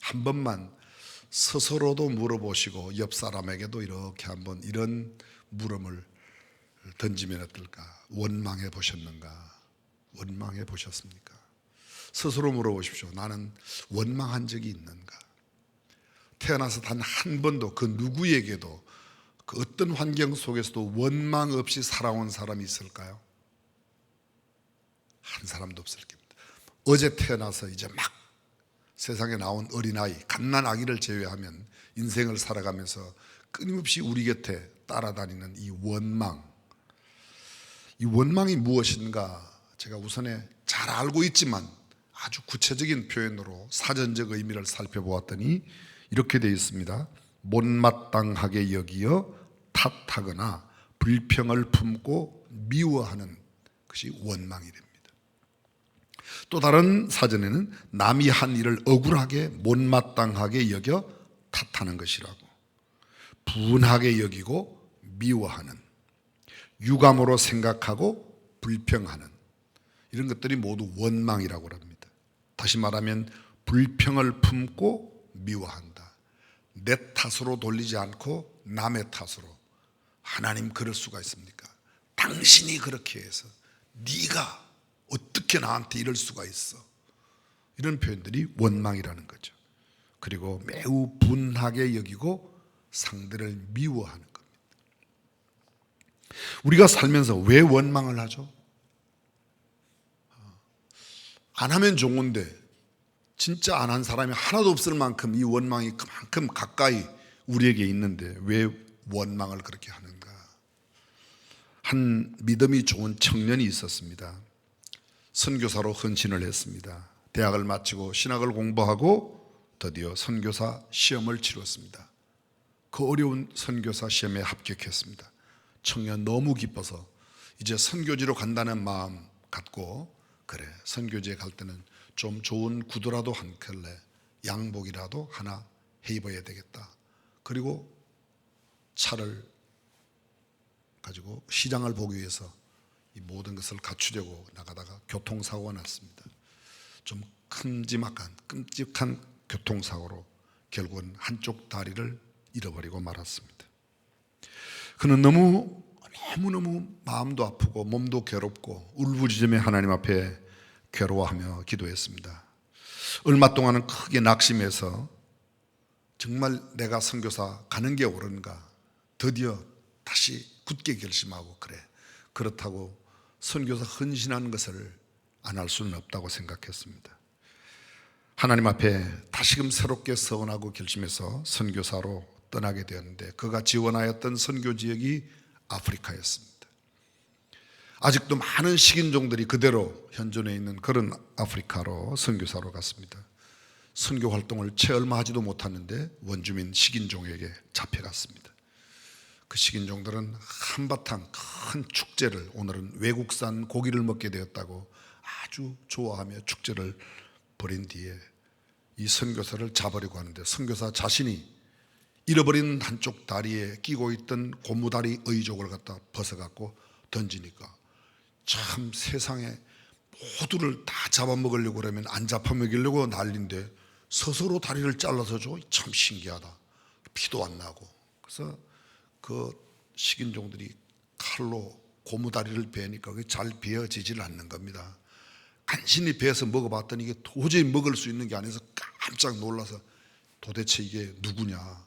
한 번만 스스로도 물어보시고 옆 사람에게도 이렇게 한번 이런 물음을 던지면 어떨까? 원망해 보셨는가? 원망해 보셨습니까? 스스로 물어보십시오. 나는 원망한 적이 있는가? 태어나서 단 한 번도 그 누구에게도 그 어떤 환경 속에서도 원망 없이 살아온 사람이 있을까요? 한 사람도 없을 겁니다. 어제 태어나서 이제 막 세상에 나온 어린아이, 갓난 아기를 제외하면 인생을 살아가면서 끊임없이 우리 곁에 따라다니는 이 원망. 이 원망이 무엇인가 제가 우선에 잘 알고 있지만 아주 구체적인 표현으로 사전적 의미를 살펴보았더니 이렇게 되어 있습니다. 못마땅하게 여기어 탓하거나 불평을 품고 미워하는 것이 원망이랍니다. 또 다른 사전에는 남이 한 일을 억울하게 못마땅하게 여겨 탓하는 것이라고, 분하게 여기고 미워하는, 유감으로 생각하고 불평하는, 이런 것들이 모두 원망이라고 합니다. 다시 말하면 불평을 품고 미워한다. 내 탓으로 돌리지 않고 남의 탓으로. 하나님 그럴 수가 있습니까? 당신이 그렇게 해서, 네가 어떻게 나한테 이럴 수가 있어? 이런 표현들이 원망이라는 거죠. 그리고 매우 분하게 여기고 상대를 미워하는 겁니다. 우리가 살면서 왜 원망을 하죠? 안 하면 좋은데 진짜 안 한 사람이 하나도 없을 만큼 이 원망이 그만큼 가까이 우리에게 있는데 왜 원망을 그렇게 하는가? 한 믿음이 좋은 청년이 있었습니다. 선교사로 헌신을 했습니다. 대학을 마치고 신학을 공부하고 드디어 선교사 시험을 치렀습니다. 그 어려운 선교사 시험에 합격했습니다. 청년 너무 기뻐서 이제 선교지로 간다는 마음 갖고, 그래 선교지에 갈 때는 좀 좋은 구두라도 한 켤레, 양복이라도 하나 해 입어야 되겠다. 그리고 차를 가지고 시장을 보기 위해서 이 모든 것을 갖추려고 나가다가 교통사고가 났습니다. 좀 끔찍한 교통사고로 결국은 한쪽 다리를 잃어버리고 말았습니다. 그는 너무너무 마음도 아프고 몸도 괴롭고 울부짖으며 하나님 앞에 괴로워하며 기도했습니다. 얼마 동안은 크게 낙심해서 정말 내가 선교사 가는 게 옳은가, 드디어 다시 굳게 결심하고, 그래 그렇다고 선교사 헌신하는 것을 안 할 수는 없다고 생각했습니다. 하나님 앞에 다시금 새롭게 서원하고 결심해서 선교사로 떠나게 되었는데, 그가 지원하였던 선교 지역이 아프리카였습니다. 아직도 많은 식인종들이 그대로 현존해 있는 그런 아프리카로 선교사로 갔습니다. 선교 활동을 채 얼마 하지도 못하는데 원주민 식인종에게 잡혀갔습니다. 그 식인종들은 한바탕 큰 축제를, 오늘은 외국산 고기를 먹게 되었다고 아주 좋아하며 축제를 벌인 뒤에 이 선교사를 잡으려고 하는데, 선교사 자신이 잃어버린 한쪽 다리에 끼고 있던 고무다리 의족을 갖다 벗어갖고 던지니까 참 세상에 모두를 다 잡아먹으려고 그러면 안 잡아먹이려고 난리인데 스스로 다리를 잘라서 줘? 참 신기하다. 피도 안 나고. 그래서 그 식인종들이 칼로 고무다리를 베니까 그게 잘 베어지질 않는 겁니다. 간신히 베어서 먹어봤더니 이게 도저히 먹을 수 있는 게 아니어서 깜짝 놀라서 도대체 이게 누구냐?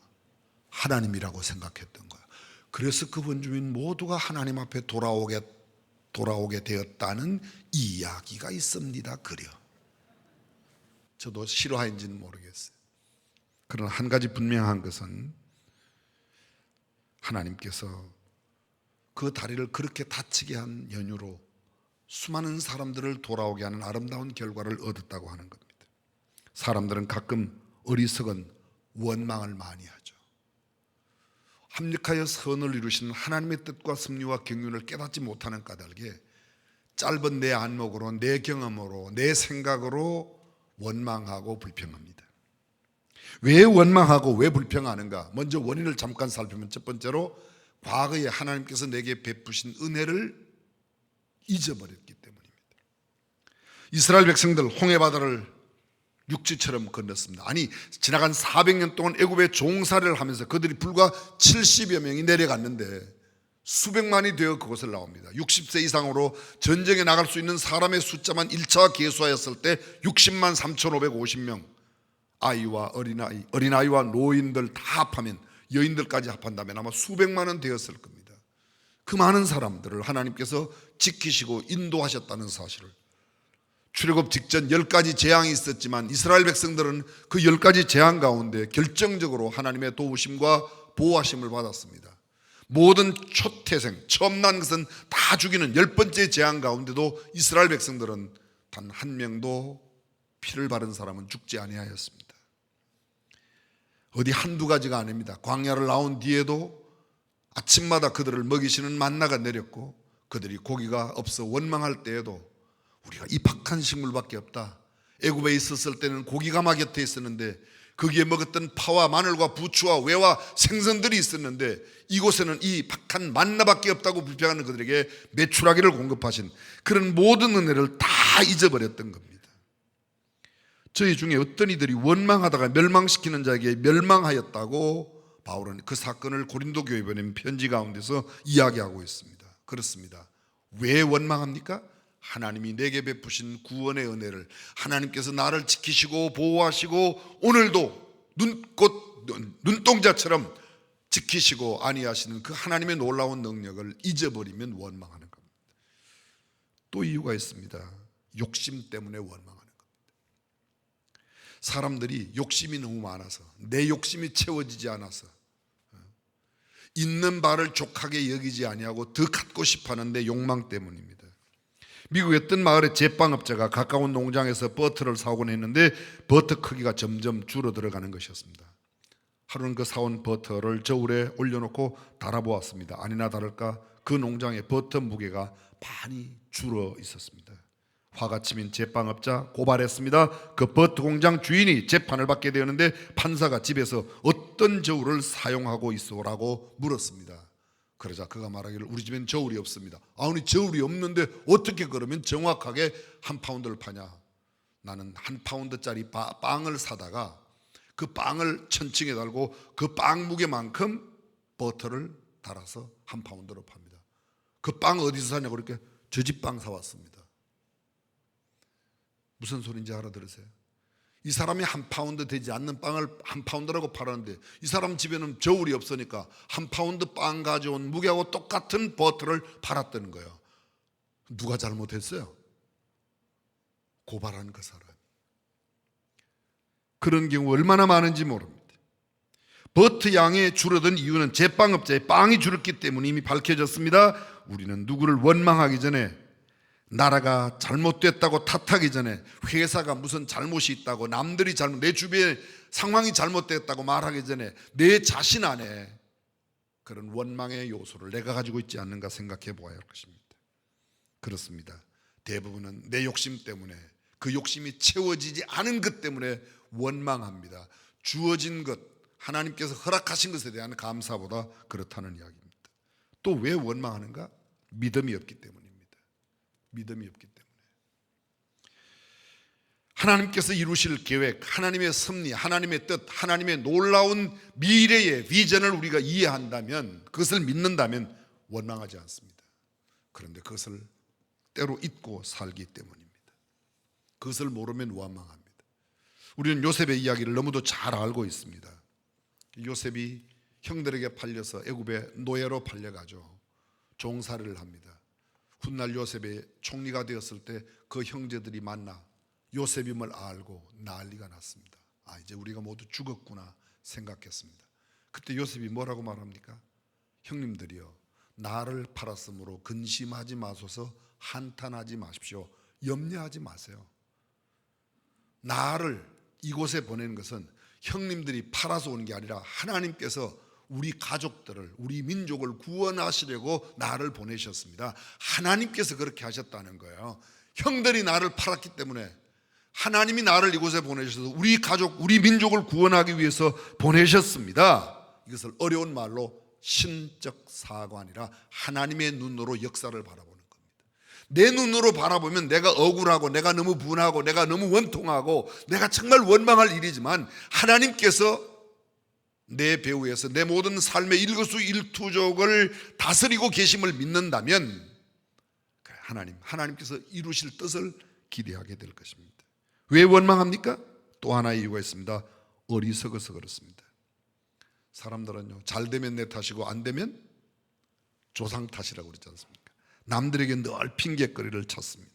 하나님이라고 생각했던 거예요. 그래서 그 원주민 모두가 하나님 앞에 돌아오게 되었다는 이야기가 있습니다. 그려. 저도 실화인지는 모르겠어요. 그러나 한 가지 분명한 것은 하나님께서 그 다리를 그렇게 다치게 한 연유로 수많은 사람들을 돌아오게 하는 아름다운 결과를 얻었다고 하는 겁니다. 사람들은 가끔 어리석은 원망을 많이 하죠. 합력하여 선을 이루시는 하나님의 뜻과 섭리와 경륜을 깨닫지 못하는 까닭에 짧은 내 안목으로, 내 경험으로, 내 생각으로 원망하고 불평합니다. 왜 원망하고 왜 불평하는가? 먼저 원인을 잠깐 살피면, 첫 번째로 과거에 하나님께서 내게 베푸신 은혜를 잊어버렸기 때문입니다. 이스라엘 백성들 홍해바다를 육지처럼 건넜습니다. 아니 지나간 400년 동안 애굽에 종살이를 하면서 그들이 불과 70여 명이 내려갔는데 수백만이 되어 그곳을 나옵니다. 60세 이상으로 전쟁에 나갈 수 있는 사람의 숫자만 1차 계수하였을 때 60만 3,550명, 아이와 어린아이와 노인들 다 합하면, 여인들까지 합한다면 아마 수백만은 되었을 겁니다. 그 많은 사람들을 하나님께서 지키시고 인도하셨다는 사실을, 출애굽 직전 10가지 재앙이 있었지만 이스라엘 백성들은 그 10가지 재앙 가운데 결정적으로 하나님의 도우심과 보호하심을 받았습니다. 모든 초태생, 처음 난 것은 다 죽이는 10번째 재앙 가운데도 이스라엘 백성들은 단 한 명도 피를 바른 사람은 죽지 아니하였습니다. 어디 한두 가지가 아닙니다. 광야를 나온 뒤에도 아침마다 그들을 먹이시는 만나가 내렸고, 그들이 고기가 없어 원망할 때에도 우리가 이 박한 식물밖에 없다. 애굽에 있었을 때는 고기가 곁에 있었는데 거기에 먹었던 파와 마늘과 부추와 외와 생선들이 있었는데 이곳에는 이 박한 만나밖에 없다고 불평하는 그들에게 메추라기를 공급하신 그런 모든 은혜를 다 잊어버렸던 겁니다. 저희 중에 어떤 이들이 원망하다가 멸망시키는 자에게 멸망하였다고 바울은 그 사건을 고린도 교회에 보낸 편지 가운데서 이야기하고 있습니다. 그렇습니다. 왜 원망합니까? 하나님이 내게 베푸신 구원의 은혜를, 하나님께서 나를 지키시고 보호하시고 오늘도 눈동자처럼 지키시고 아니하시는 그 하나님의 놀라운 능력을 잊어버리면 원망하는 겁니다. 또 이유가 있습니다. 욕심 때문에 원망하는 겁니다. 사람들이 욕심이 너무 많아서, 내 욕심이 채워지지 않아서, 있는 바를 족하게 여기지 아니하고 더 갖고 싶어하는 내 욕망 때문입니다. 미국의 어떤 마을의 제빵업자가 가까운 농장에서 버터를 사오곤 했는데 버터 크기가 점점 줄어들어가는 것이었습니다. 하루는 그 사온 버터를 저울에 올려놓고 달아보았습니다. 아니나 다를까 그 농장의 버터 무게가 많이 줄어 있었습니다. 화가 치민 제빵업자 고발했습니다. 그 버터 공장 주인이 재판을 받게 되었는데 판사가 집에서 어떤 저울을 사용하고 있어라고 물었습니다. 그러자 그가 말하기를 우리 집엔 저울이 없습니다. 아니 저울이 없는데 어떻게 그러면 정확하게 한 파운드를 파냐? 나는 한 파운드짜리 빵을 사다가 그 빵을 천층에 달고 그 빵 무게만큼 버터를 달아서 한 파운드로 팝니다. 그 빵 어디서 사냐고 그렇게 저 집 빵 사왔습니다. 무슨 소리인지 알아들으세요? 이 사람이 한 파운드 되지 않는 빵을 한 파운드라고 팔았는데 이 사람 집에는 저울이 없으니까 한 파운드 빵 가져온 무게하고 똑같은 버터를 팔았다는 거예요. 누가 잘못했어요? 고발한 그 사람. 그런 경우 얼마나 많은지 모릅니다. 버터 양이 줄어든 이유는 제빵업자의 빵이 줄었기 때문에 이미 밝혀졌습니다. 우리는 누구를 원망하기 전에, 나라가 잘못됐다고 탓하기 전에, 회사가 무슨 잘못이 있다고, 남들이 내 주변에 상황이 잘못됐다고 말하기 전에 내 자신 안에 그런 원망의 요소를 내가 가지고 있지 않는가 생각해 보아야 할 것입니다. 그렇습니다. 대부분은 내 욕심 때문에, 그 욕심이 채워지지 않은 것 때문에 원망합니다. 주어진 것, 하나님께서 허락하신 것에 대한 감사보다 그렇다는 이야기입니다. 또 왜 원망하는가? 믿음이 없기 때문입니다. 믿음이 없기 때문에. 하나님께서 이루실 계획, 하나님의 섭리, 하나님의 뜻, 하나님의 놀라운 미래의 비전을 우리가 이해한다면, 그것을 믿는다면 원망하지 않습니다. 그런데 그것을 때로 잊고 살기 때문입니다. 그것을 모르면 원망합니다. 우리는 요셉의 이야기를 너무도 잘 알고 있습니다. 요셉이 형들에게 팔려서 애굽의 노예로 팔려가죠. 종살이를 합니다. 훗날 요셉의 총리가 되었을 때 그 형제들이 만나 요셉임을 알고 난리가 났습니다. 이제 우리가 모두 죽었구나 생각했습니다. 그때 요셉이 뭐라고 말합니까? 형님들이여, 나를 팔았으므로 근심하지 마소서, 한탄하지 마십시오. 염려하지 마세요. 나를 이곳에 보내는 것은 형님들이 팔아서 온 게 아니라 하나님께서 우리 가족들을, 우리 민족을 구원하시려고 나를 보내셨습니다. 하나님께서 그렇게 하셨다는 거예요. 형들이 나를 팔았기 때문에 하나님이 나를 이곳에 보내셔서 우리 가족, 우리 민족을 구원하기 위해서 보내셨습니다. 이것을 어려운 말로 신적 사관이라 하나님의 눈으로 역사를 바라보는 겁니다. 내 눈으로 바라보면 내가 억울하고 내가 너무 분하고 내가 너무 원통하고 내가 정말 원망할 일이지만 하나님께서 내 배후에서 내 모든 삶의 일거수일투족을 다스리고 계심을 믿는다면 하나님께서 이루실 뜻을 기대하게 될 것입니다. 왜 원망합니까? 또 하나의 이유가 있습니다. 어리석어서 그렇습니다. 사람들은요, 잘 되면 내 탓이고 안 되면 조상 탓이라고 그러지 않습니까? 남들에게 늘 핑계거리를 찾습니다.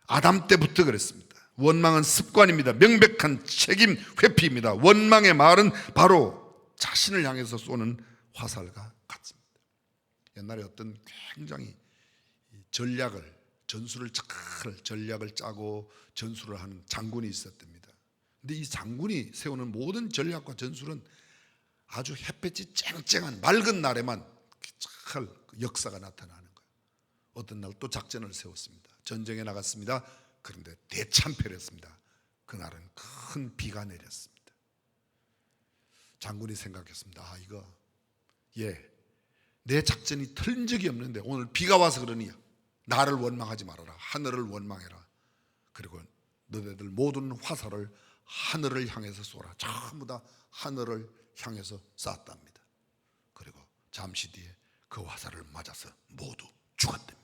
아담 때부터 그랬습니다. 원망은 습관입니다. 명백한 책임 회피입니다. 원망의 말은 바로 자신을 향해서 쏘는 화살과 같습니다. 옛날에 어떤 굉장히 전술을 전략을 짜고 전술을 하는 장군이 있었답니다. 근데 이 장군이 세우는 모든 전략과 전술은 아주 햇볕이 쨍쨍한 맑은 날에만 잘 역사가 나타나는 거예요. 어떤 날 또 작전을 세웠습니다. 전쟁에 나갔습니다. 그런데 대참패했습니다. 그날은 큰 비가 내렸습니다. 장군이 생각했습니다. 내 작전이 틀린 적이 없는데 오늘 비가 와서 그러니 나를 원망하지 말아라. 하늘을 원망해라. 그리고 너네들 모든 화살을 하늘을 향해서 쏘라. 전부 다 하늘을 향해서 쐈답니다. 그리고 잠시 뒤에 그 화살을 맞아서 모두 죽었답니다.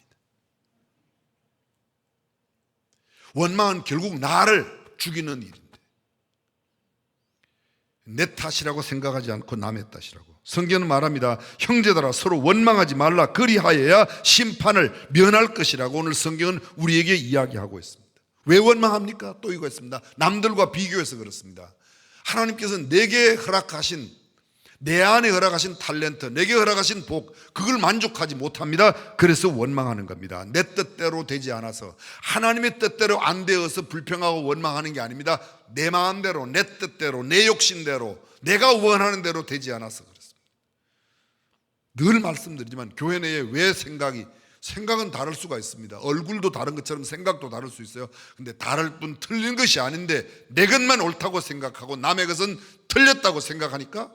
원망은 결국 나를 죽이는 일인데 내 탓이라고 생각하지 않고 남의 탓이라고. 성경은 말합니다. 형제들아 서로 원망하지 말라. 그리하여야 심판을 면할 것이라고 오늘 성경은 우리에게 이야기하고 있습니다. 왜 원망합니까? 또 이거 있습니다. 남들과 비교해서 그렇습니다. 하나님께서 내게 허락하신, 내 안에 허락하신 탤런트, 내게 허락하신 복, 그걸 만족하지 못합니다. 그래서 원망하는 겁니다. 내 뜻대로 되지 않아서, 하나님의 뜻대로 안 되어서 불평하고 원망하는 게 아닙니다. 내 마음대로, 내 뜻대로, 내 욕심대로, 내가 원하는 대로 되지 않아서 그렇습니다. 늘 말씀드리지만 교회 내에 왜 생각은 다를 수가 있습니다. 얼굴도 다른 것처럼 생각도 다를 수 있어요. 근데 다를 뿐 틀린 것이 아닌데 내 것만 옳다고 생각하고 남의 것은 틀렸다고 생각하니까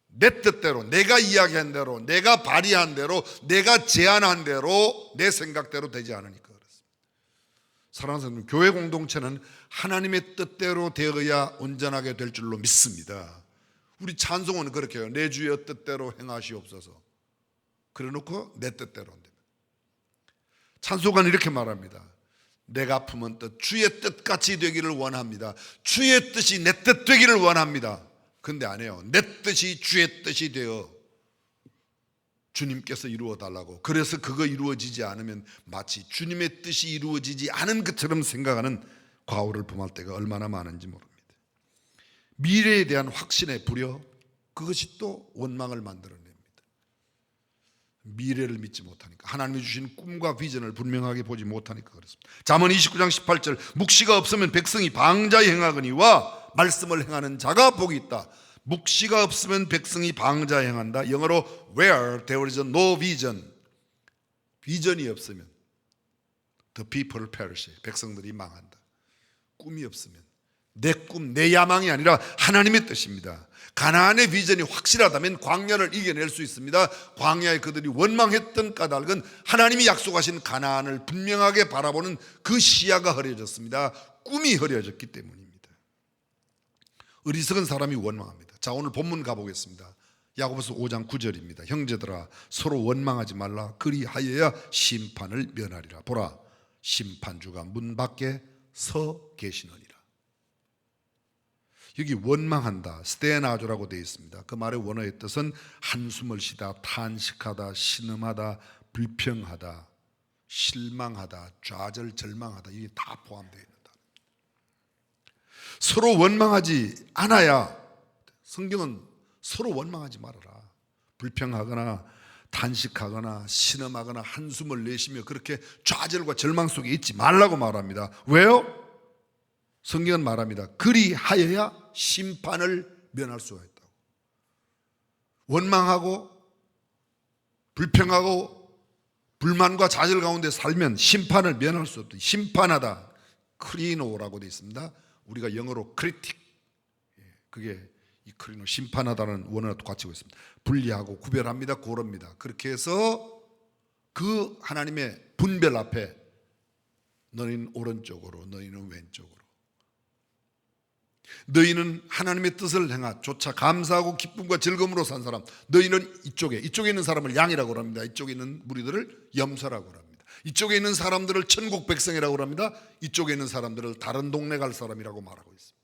내 뜻대로, 내가 이야기한 대로, 내가 발의한 대로, 내가 제안한 대로, 내 생각대로 되지 않으니까 그렇습니다. 사랑하는 성도, 교회 공동체는 하나님의 뜻대로 되어야 온전하게 될 줄로 믿습니다. 우리 찬송은 그렇게 해요. 내 주의 뜻대로 행하시옵소서. 그래 놓고 내 뜻대로 안 됩니다. 찬송가는 이렇게 말합니다. 내가 품은 뜻, 주의 뜻같이 되기를 원합니다. 주의 뜻이 내 뜻 되기를 원합니다. 근데 안 해요. 내 뜻이 주의 뜻이 되어 주님께서 이루어 달라고. 그래서 그거 이루어지지 않으면 마치 주님의 뜻이 이루어지지 않은 것처럼 생각하는 과오를 범할 때가 얼마나 많은지 모릅니다. 미래에 대한 확신의 불여, 그것이 또 원망을 만들어냅니다. 미래를 믿지 못하니까, 하나님이 주신 꿈과 비전을 분명하게 보지 못하니까 그렇습니다. 잠언 29장 18절, 묵시가 없으면 백성이 방자히 행하거니와 말씀을 행하는 자가 복이 있다. 묵시가 없으면 백성이 방자히 행한다. 영어로 where there is no vision, 비전이 없으면 the people perish, 백성들이 망한다. 꿈이 없으면, 내 꿈, 내 야망이 아니라 하나님의 뜻입니다. 가나안의 비전이 확실하다면 광야를 이겨낼 수 있습니다. 광야에 그들이 원망했던 까닭은 하나님이 약속하신 가나안을 분명하게 바라보는 그 시야가 흐려졌습니다. 꿈이 흐려졌기 때문입니다. 어리석은 사람이 원망합니다. 자, 오늘 본문 가보겠습니다. 야고보서 5장 9절입니다. 형제들아 서로 원망하지 말라. 그리하여야 심판을 면하리라. 보라, 심판주가 문 밖에 서 계시느니라. 여기 원망한다, 스테나조라고 되어 있습니다. 그 말의 원어의 뜻은 한숨을 쉬다, 탄식하다, 신음하다, 불평하다, 실망하다, 좌절절망하다, 이게 다 포함되어 있는 단어입니다. 서로 원망하지 않아야, 성경은 서로 원망하지 말아라. 불평하거나 탄식하거나 신음하거나 한숨을 내쉬며 그렇게 좌절과 절망 속에 있지 말라고 말합니다. 왜요? 성경은 말합니다. 그리하여야 심판을 면할 수가 있다고. 원망하고 불평하고 불만과 좌절 가운데 살면 심판을 면할 수 없다. 심판하다, 크리노라고 되어 있습니다. 우리가 영어로 크리틱, 그게 이 크리노, 심판하다는 원어와 똑같이 있습니다. 분리하고 구별합니다, 고릅니다. 그렇게 해서 그 하나님의 분별 앞에 너희는 오른쪽으로, 너희는 왼쪽으로, 너희는 하나님의 뜻을 행하 조차 감사하고 기쁨과 즐거움으로 산 사람, 너희는 이쪽에 있는 사람을 양이라고 합니다. 이쪽에 있는 무리들을 염소라고 합니다. 이쪽에 있는 사람들을 천국 백성이라고 합니다. 이쪽에 있는 사람들을 다른 동네 갈 사람이라고 말하고 있습니다.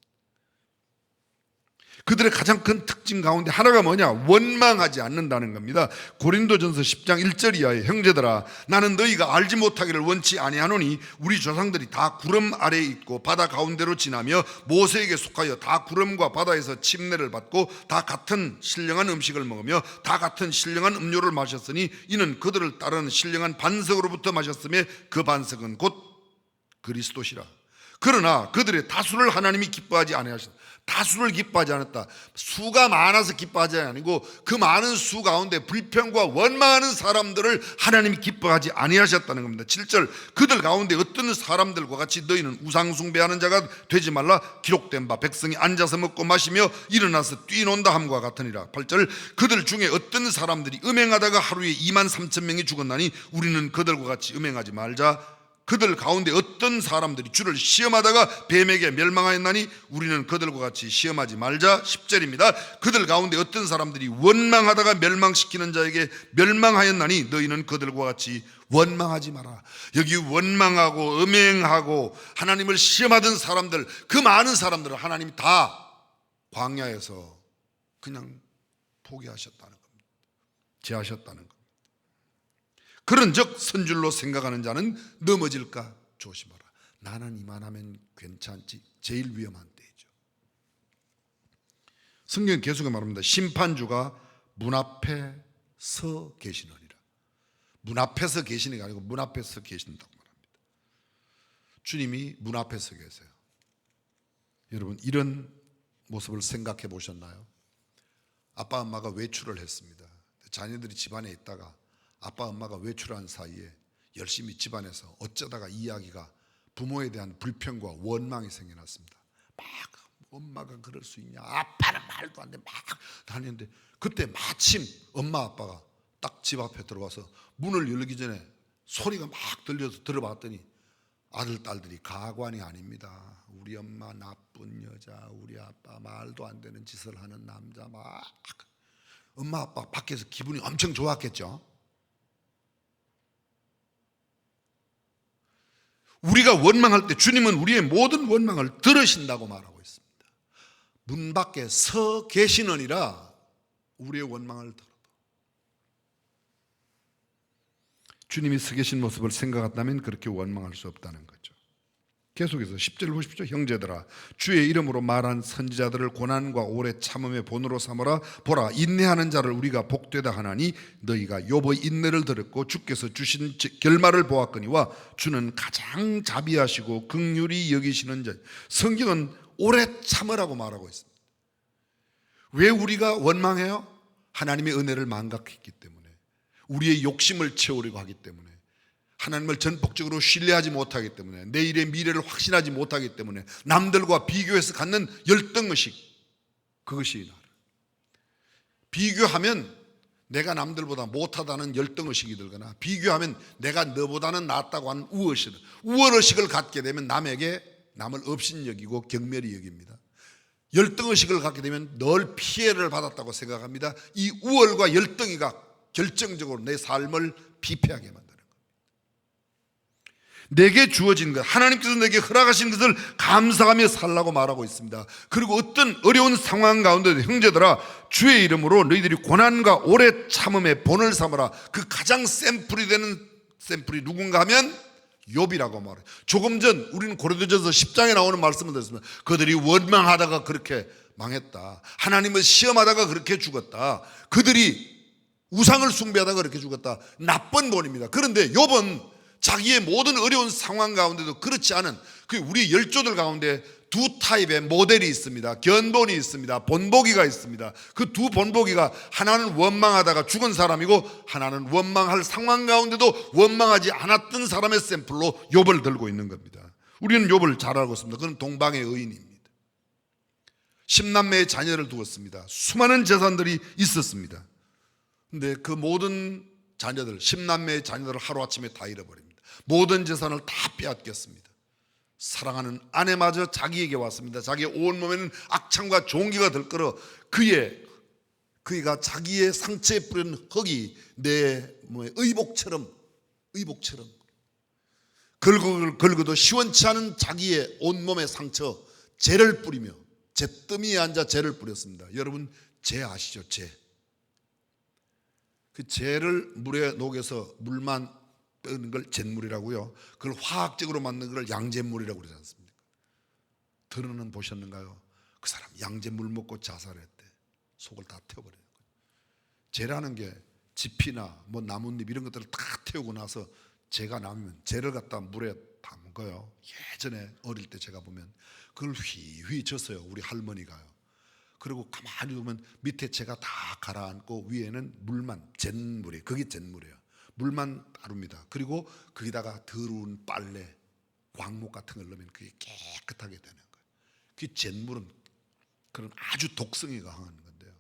그들의 가장 큰 특징 가운데 하나가 뭐냐? 원망하지 않는다는 겁니다. 고린도전서 10장 1절 이하에 형제들아 나는 너희가 알지 못하기를 원치 아니하노니 우리 조상들이 다 구름 아래에 있고 바다 가운데로 지나며 모세에게 속하여 다 구름과 바다에서 침례를 받고 다 같은 신령한 음식을 먹으며 다 같은 신령한 음료를 마셨으니 이는 그들을 따르는 신령한 반석으로부터 마셨으며 그 반석은 곧 그리스도시라. 그러나 그들의 다수를 하나님이 기뻐하지 아니하셨다. 다수를 기뻐하지 않았다. 수가 많아서 기뻐하지 아니고 그 많은 수 가운데 불평과 원망하는 사람들을 하나님이 기뻐하지 아니하셨다는 겁니다. 7절 그들 가운데 어떤 사람들과 같이 너희는 우상 숭배하는 자가 되지 말라. 기록된 바 백성이 앉아서 먹고 마시며 일어나서 뛰논다 함과 같으니라. 8절 그들 중에 어떤 사람들이 음행하다가 하루에 23,000명이 죽었나니 우리는 그들과 같이 음행하지 말자. 그들 가운데 어떤 사람들이 주를 시험하다가 뱀에게 멸망하였나니 우리는 그들과 같이 시험하지 말자. 10절입니다. 그들 가운데 어떤 사람들이 원망하다가 멸망시키는 자에게 멸망하였나니 너희는 그들과 같이 원망하지 마라. 여기 원망하고 음행하고 하나님을 시험하던 사람들, 그 많은 사람들을 하나님이 다 광야에서 그냥 포기하셨다는 겁니다. 제하셨다는 겁니다. 그런즉 선줄로 생각하는 자는 넘어질까 조심하라. 나는 이만하면 괜찮지. 제일 위험한 때이죠. 성경 계속해 말합니다. 심판주가 문 앞에 서 계시느니라. 문 앞에서 계시는 게 아니고 문 앞에서 계신다고 말합니다. 주님이 문 앞에 서 계세요. 여러분 이런 모습을 생각해 보셨나요? 아빠 엄마가 외출을 했습니다. 자녀들이 집안에 있다가 아빠 엄마가 외출한 사이에 열심히 집안에서 어쩌다가 이야기가 부모에 대한 불평과 원망이 생겨났습니다. 막 엄마가 그럴 수 있냐, 아빠는 말도 안 돼, 막 다니는데 그때 마침 엄마 아빠가 딱 집 앞에 들어와서 문을 열기 전에 소리가 막 들려서 들어봤더니 아들 딸들이 가관이 아닙니다. 우리 엄마 나쁜 여자, 우리 아빠 말도 안 되는 짓을 하는 남자. 막 엄마 아빠 밖에서 기분이 엄청 좋았겠죠. 우리가 원망할 때 주님은 우리의 모든 원망을 들으신다고 말하고 있습니다. 문 밖에 서 계시느니라. 우리의 원망을 들어도 주님이 서 계신 모습을 생각한다면 그렇게 원망할 수 없다는 거죠. 계속해서 10절 보십시오. 형제들아 주의 이름으로 말한 선지자들을 고난과 오래 참음의 본으로 삼으라. 보라 인내하는 자를 우리가 복되다 하나니 너희가 욥의 인내를 들었고 주께서 주신 결말을 보았거니와 주는 가장 자비하시고 긍휼히 여기시는 자. 성경은 오래 참으라고 말하고 있습니다. 왜 우리가 원망해요? 하나님의 은혜를 망각했기 때문에, 우리의 욕심을 채우려고 하기 때문에, 하나님을 전폭적으로 신뢰하지 못하기 때문에, 내일의 미래를 확신하지 못하기 때문에, 남들과 비교해서 갖는 열등의식, 그것이 나를 비교하면 내가 남들보다 못하다는 열등의식이 들거나, 비교하면 내가 너보다는 낫다고 하는 우월의식을 갖게 되면 남을 업신여기고 경멸히 여깁니다. 열등의식을 갖게 되면 늘 피해를 받았다고 생각합니다. 이 우월과 열등이가 결정적으로 내 삶을 피폐하게 만듭니다. 내게 주어진 것, 하나님께서 내게 허락하신 것을 감사하며 살라고 말하고 있습니다. 그리고 어떤 어려운 상황 가운데도 형제들아 주의 이름으로 너희들이 고난과 오래 참음의 본을 삼으라. 그 가장 샘플이 되는 샘플이 누군가 하면 욥이라고 말해요. 조금 전 우리는 고린도전서 10장에 나오는 말씀을 들었습니다. 그들이 원망하다가 그렇게 망했다. 하나님을 시험하다가 그렇게 죽었다. 그들이 우상을 숭배하다가 그렇게 죽었다. 나쁜 본입니다. 그런데 욥은 자기의 모든 어려운 상황 가운데도 그렇지 않은 우리 열조들 가운데 두 타입의 모델이 있습니다. 견본이 있습니다. 본보기가 있습니다. 그 두 본보기가 하나는 원망하다가 죽은 사람이고 하나는 원망할 상황 가운데도 원망하지 않았던 사람의 샘플로 욥을 들고 있는 겁니다. 우리는 욥을 잘 알고 있습니다. 그는 동방의 의인입니다. 10남매의 자녀를 두었습니다. 수많은 재산들이 있었습니다. 근데 그 모든 자녀들, 10남매의 자녀들을 하루아침에 다 잃어버립니다. 모든 재산을 다 빼앗겼습니다. 사랑하는 아내마저 자기에게 왔습니다. 자기의 온몸에는 악창과 종기가 들끓어 그이가 자기의 상처에 뿌린 흙이 내 의복처럼 긁어도 시원치 않은 자기의 온몸의 상처, 재를 뿌리며 잿더미에 앉아 재를 뿌렸습니다. 여러분 재 아시죠? 재. 그 재를 물에 녹여서 물만 빼는 걸 잿물이라고요. 그걸 화학적으로 만든 걸 양잿물이라고 그러지 않습니까? 들어는 보셨는가요? 그 사람 양잿물 먹고 자살했대. 속을 다 태워버려요. 재라는 게 지피나 뭐 나뭇잎 이런 것들을 다 태우고 나서 재가 남으면 재를 갖다 물에 담가요. 예전에 어릴 때 제가 보면 그걸 휘휘 졌어요. 우리 할머니가요. 그리고 가만히 보면 밑에 재가 다 가라앉고 위에는 물만, 잿물이에요. 그게 잿물이에요. 물만 따릅니다. 그리고 거기다가 더러운 빨래, 광목 같은 걸 넣으면 그게 깨끗하게 되는 거예요. 그 잿물은 그런 아주 독성이 강한 건데요.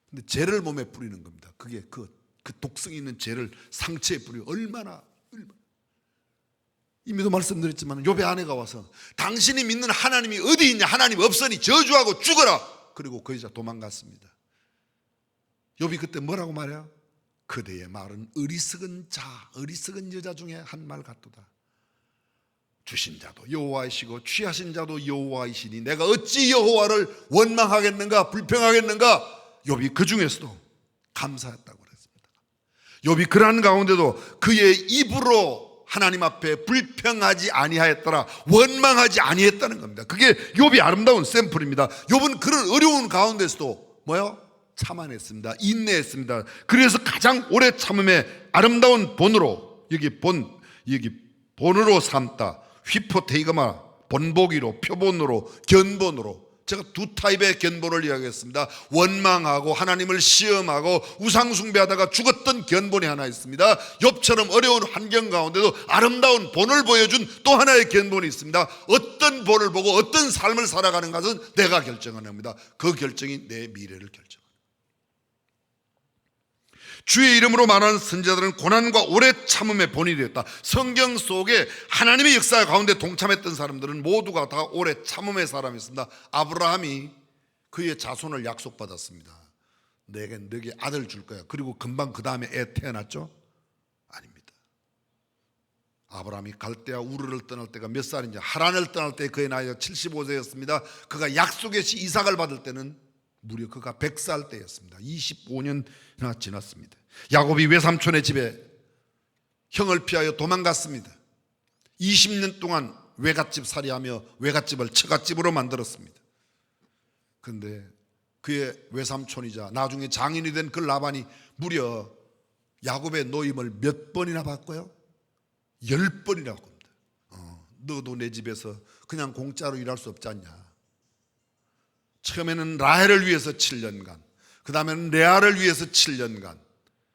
근데 재를 몸에 뿌리는 겁니다. 그게 그 독성이 있는 재를 상처에 뿌리고 얼마나 이미도 말씀드렸지만 욥의 아내가 와서 당신이 믿는 하나님이 어디 있냐, 하나님 없으니 저주하고 죽어라. 그리고 그 여자 도망갔습니다. 욥이 그때 뭐라고 말해요? 그대의 말은 어리석은 여자 중에 한 말 같도다. 주신 자도 여호와이시고 취하신 자도 여호와이시니 내가 어찌 여호와를 원망하겠는가, 불평하겠는가. 욥이 그 중에서도 감사했다고 그랬습니다. 욥이 그러한 가운데도 그의 입으로 하나님 앞에 불평하지 아니하였더라, 원망하지 아니했다는 겁니다. 그게 욥이 아름다운 샘플입니다. 욥은 그런 어려운 가운데서도 뭐요? 참아냈습니다. 인내했습니다. 그래서 가장 오래 참음의 아름다운 본으로 본으로 삼다. 휘포테이그마, 본보기로, 표본으로, 견본으로. 제가 두 타입의 견본을 이야기했습니다. 원망하고 하나님을 시험하고 우상숭배하다가 죽었던 견본이 하나 있습니다. 욥처럼 어려운 환경 가운데도 아름다운 본을 보여준 또 하나의 견본이 있습니다. 어떤 본을 보고 어떤 삶을 살아가는 것은 내가 결정하는 겁니다. 그 결정이 내 미래를 결정합니다. 주의 이름으로 말하는 선지자들은 고난과 오래 참음의 본이 되었다. 성경 속에 하나님의 역사 가운데 동참했던 사람들은 모두가 다 오래 참음의 사람이었습니다. 아브라함이 그의 자손을 약속받았습니다. 너에게 아들 줄 거야. 그리고 금방 그 다음에 애 태어났죠? 아닙니다. 아브라함이 갈대아 우르를 떠날 때가 몇 살인지, 하란을 떠날 때 그의 나이가 75세였습니다. 그가 약속의 시 이삭을 받을 때는 무려 그가 100살 때였습니다. 25년이나 지났습니다. 야곱이 외삼촌의 집에 형을 피하여 도망갔습니다. 20년 동안 외갓집 살이하며 외갓집을 처갓집으로 만들었습니다. 그런데 그의 외삼촌이자 나중에 장인이 된 그 라반이 무려 야곱의 노임을 몇 번이나 받고요? 10번이나 받습니다. 너도 내 집에서 그냥 공짜로 일할 수 없지 않냐. 처음에는 라헬을 위해서 7년간, 그 다음에는 레아를 위해서 7년간,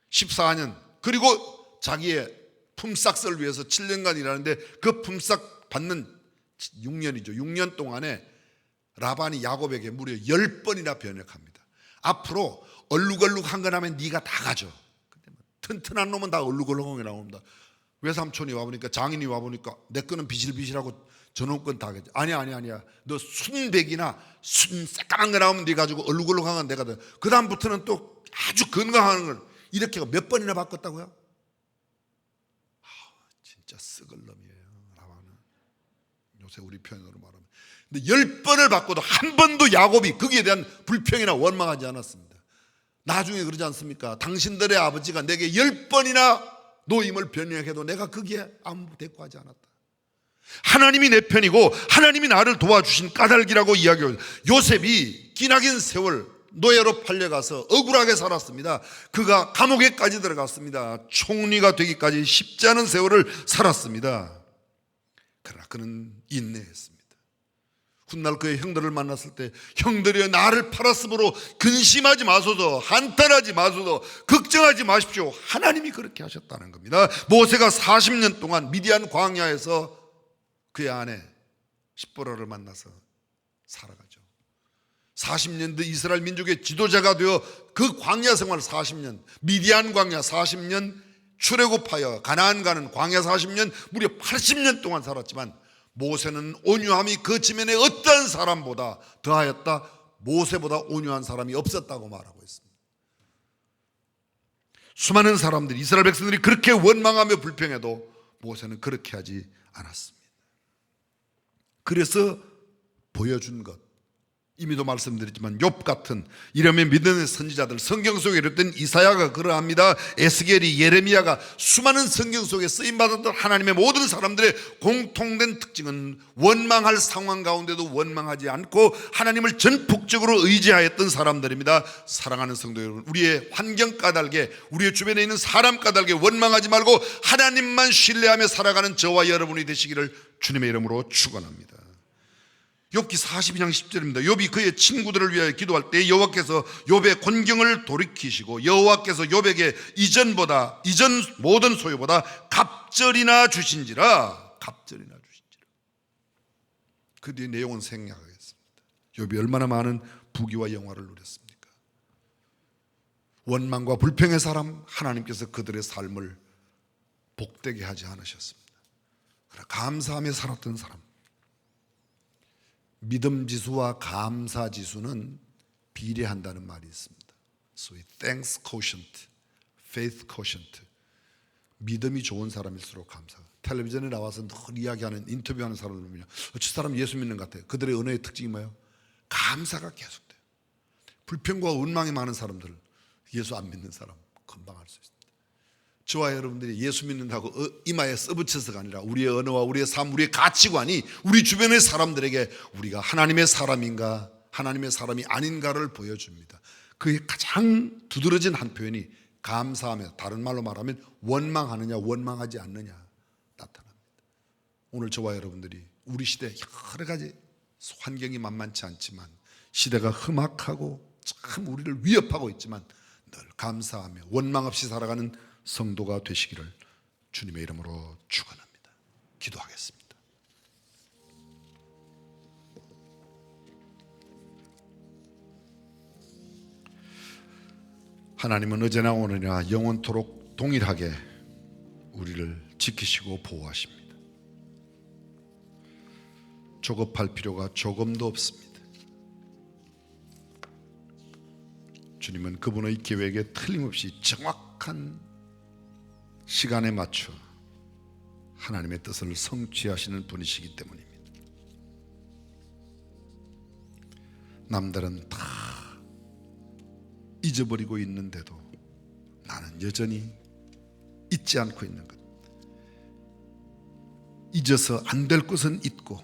14년, 그리고 자기의 품삯을 위해서 7년간 일하는데 그 품삯 받는 6년이죠. 6년 동안에 라반이 야곱에게 무려 10번이나 변역합니다. 앞으로 얼룩얼룩한 거 나면 네가 다 가져. 근데 튼튼한 놈은 다 얼룩얼룩한 게 나옵니다. 외삼촌이 와보니까, 장인이 와보니까 내 거는 비실비실하고 저놈 건 다 가져. 아니야. 너 순백이나 새까만 거 나오면 네 가지고 얼룩얼룩한 건 내가 돼. 그 다음부터는 또 아주 건강한 걸 이렇게 몇 번이나 바꿨다고요? 진짜 썩을 놈이에요, 라반은. 요새 우리 표현으로 말하면. 근데 10번을 바꿔도 한 번도 야곱이 거기에 대한 불평이나 원망하지 않았습니다. 나중에 그러지 않습니까? 당신들의 아버지가 내게 10번이나 노임을 변형해도 내가 거기에 아무 대꾸하지 않았다. 하나님이 내 편이고 하나님이 나를 도와주신 까닭이라고 이야기해요. 요셉이 기나긴 세월 노예로 팔려가서 억울하게 살았습니다. 그가 감옥에까지 들어갔습니다. 총리가 되기까지 쉽지 않은 세월을 살았습니다. 그러나 그는 인내했습니다. 훗날 그의 형들을 만났을 때 형들이 나를 팔았으므로 근심하지 마소서, 한탄하지 마소서, 걱정하지 마십시오. 하나님이 그렇게 하셨다는 겁니다. 모세가 40년 동안 미디안 광야에서 그의 아내 십보라를 만나서 살아가죠. 40년 더 이스라엘 민족의 지도자가 되어 그 광야 생활 40년, 미디안 광야 40년, 출애굽하여 가나안 가는 광야 40년, 무려 80년 동안 살았지만 모세는 온유함이 그 지면에 어떤 사람보다 더하였다. 모세보다 온유한 사람이 없었다고 말하고 있습니다. 수많은 사람들이, 이스라엘 백성들이 그렇게 원망하며 불평해도 모세는 그렇게 하지 않았습니다. 그래서 보여준 것, 이미도 말씀드렸지만 욥 같은 이름의 믿음의 선지자들, 성경 속에 이랬던 이사야가 그러합니다. 에스겔이, 예레미야가, 수많은 성경 속에 쓰임받았던 하나님의 모든 사람들의 공통된 특징은 원망할 상황 가운데도 원망하지 않고 하나님을 전폭적으로 의지하였던 사람들입니다. 사랑하는 성도 여러분, 우리의 환경 까닭에, 우리의 주변에 있는 사람 까닭에 원망하지 말고 하나님만 신뢰하며 살아가는 저와 여러분이 되시기를 주님의 이름으로 축원합니다. 욥기 42장 10절입니다. 욥이 그의 친구들을 위하여 기도할 때 여호와께서 욥의 곤경을 돌이키시고 여호와께서 욥에게 이전 모든 소유보다 갑절이나 주신지라. 갑절이나 주신지라. 그 뒤에 내용은 생략하겠습니다. 욥이 얼마나 많은 부귀와 영화를 누렸습니까? 원망과 불평의 사람, 하나님께서 그들의 삶을 복되게 하지 않으셨습니다. 그러나 감사하며 살았던 사람, 믿음 지수와 감사 지수는 비례한다는 말이 있습니다. 소위 thanks quotient, faith quotient. 믿음이 좋은 사람일수록 감사. 텔레비전에 나와서 늘 이야기하는, 인터뷰하는 사람을 보면 저 사람 예수 믿는 것 같아요. 그들의 언어의 특징이 뭐예요? 감사가 계속돼요. 불평과 원망이 많은 사람들, 예수 안 믿는 사람 금방 알 수 있습니다. 저와 여러분들이 예수 믿는다고 이마에 써붙여서가 아니라 우리의 언어와 우리의 삶, 우리의 가치관이 우리 주변의 사람들에게 우리가 하나님의 사람인가, 하나님의 사람이 아닌가를 보여줍니다. 그의 가장 두드러진 한 표현이 감사하며, 다른 말로 말하면 원망하느냐 원망하지 않느냐 나타납니다. 오늘 저와 여러분들이 우리 시대 여러 가지 환경이 만만치 않지만, 시대가 험악하고 참 우리를 위협하고 있지만 늘 감사하며 원망 없이 살아가는 성도가 되시기를 주님의 이름으로 축원합니다. 기도하겠습니다. 하나님은 어제나 오늘이나 영원토록 동일하게 우리를 지키시고 보호하십니다. 조급할 필요가 조금도 없습니다. 주님은 그분의 계획에 틀림없이 정확한 시간에 맞춰 하나님의 뜻을 성취하시는 분이시기 때문입니다. 남들은 다 잊어버리고 있는데도 나는 여전히 잊지 않고 있는 것, 잊어서 안 될 것은 잊고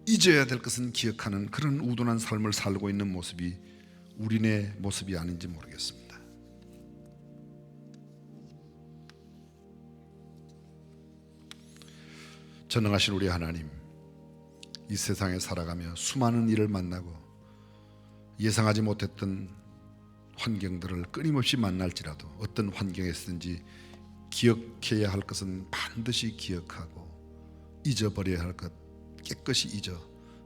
잊어야 될 것은 기억하는 그런 우둔한 삶을 살고 있는 모습이 우리네 모습이 아닌지 모르겠습니다. 전능하신 우리 하나님, 이 세상에 살아가며 수많은 일을 만나고 예상하지 못했던 환경들을 끊임없이 만날지라도 어떤 환경에 있든지 기억해야 할 것은 반드시 기억하고 잊어버려야 할 것 깨끗이 잊어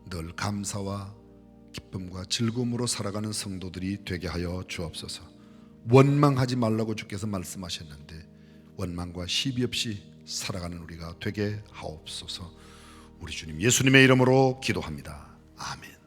늘 감사와 기쁨과 즐거움으로 살아가는 성도들이 되게 하여 주옵소서. 원망하지 말라고 주께서 말씀하셨는데 원망과 시비 없이 살아가는 우리가 되게 하옵소서. 우리 주님 예수님의 이름으로 기도합니다. 아멘.